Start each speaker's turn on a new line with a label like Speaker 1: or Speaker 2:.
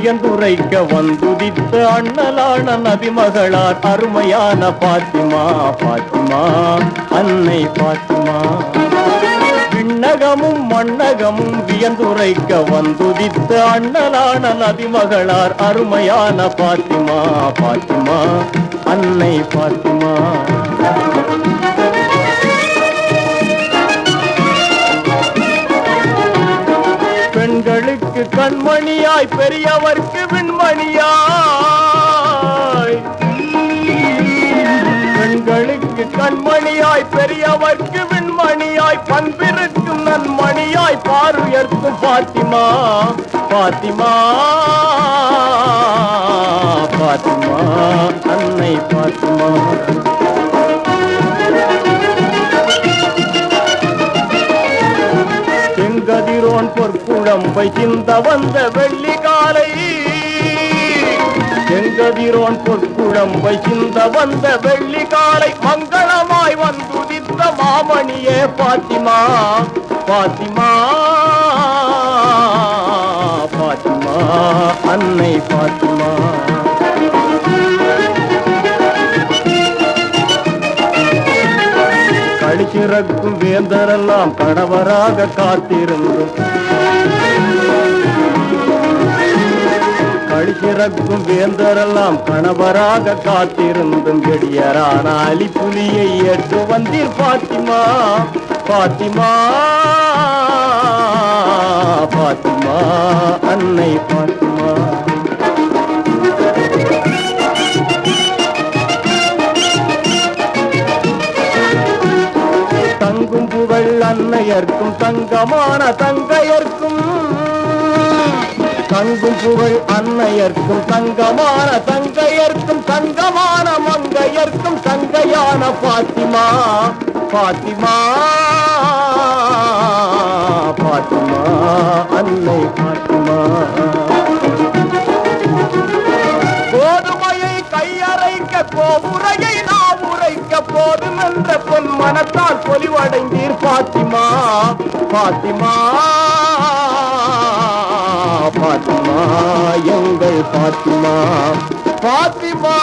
Speaker 1: வியந்துரைக்க வந்துதித்த அண்ணலான நபிமகளார் அருமையான பாத்திமா பாத்திமா அன்னை பாத்திமா. விண்ணகமும் மண்ணகமும் வியந்துரைக்க வந்துதித்த அண்ணலான நபிமகளார் அருமையான பாத்திமா பாத்திமா அன்னை பாத்திமா. பெண்களுக்கு கண்மணியாய் பெரியவர்க்கு விண்மணியாய், பெண்களுக்கு கண்மணியாய் பெரியவர்க்கு விண்மணியாய், பண்பிருக்கும் நன்மணியாய் பாருயர்க்கும் பாத்திமா பாத்திமா பாத்திமா அன்னை பாத்திமா. செங்கதிரோன் பொற்குழம்பை சிந்த வந்த வெள்ளி காலை, செங்கதிரோன் பொற்குழம்பை சிந்த வந்த வெள்ளி காலை, மங்களமாய் வந்துதித்த மாமணியே பாத்திமா பாத்திமா பாத்திமா அன்னை பாத்திமா. கழிச்சிறக்கும் வேந்தரெல்லாம் கணவராக காத்திருந்தும், கழிச்சிறக்கும் வேந்தரெல்லாம் கணவராக காத்திருந்தும், எடியரான அலிப்புலியை ஏற்று வந்தீர் பாத்திமா பாத்திமா பாத்திமா அன்னை பாத்திமா. தங்கும் புகழ் அன்னையர்க்கும் தங்கமான தங்கையர்க்கும், தங்கும் புகழ் அன்னையர்க்கும் தங்கமான தங்கையர்க்கும், தங்கமான மங்கையர்க்கும் தங்கையான பாத்திமா பாத்திமா பாத்திமா அன்னை பாத்திமா. கோதுமையை கையறைக்க கோபுரையை நாம் உரைக்க போதும் என்ற பொன் மனத்தால் பொலிவடைந்தீர் பாத்திமா பாத்திமா பாத்திமா எங்கள் பாத்திமா பாத்திமா.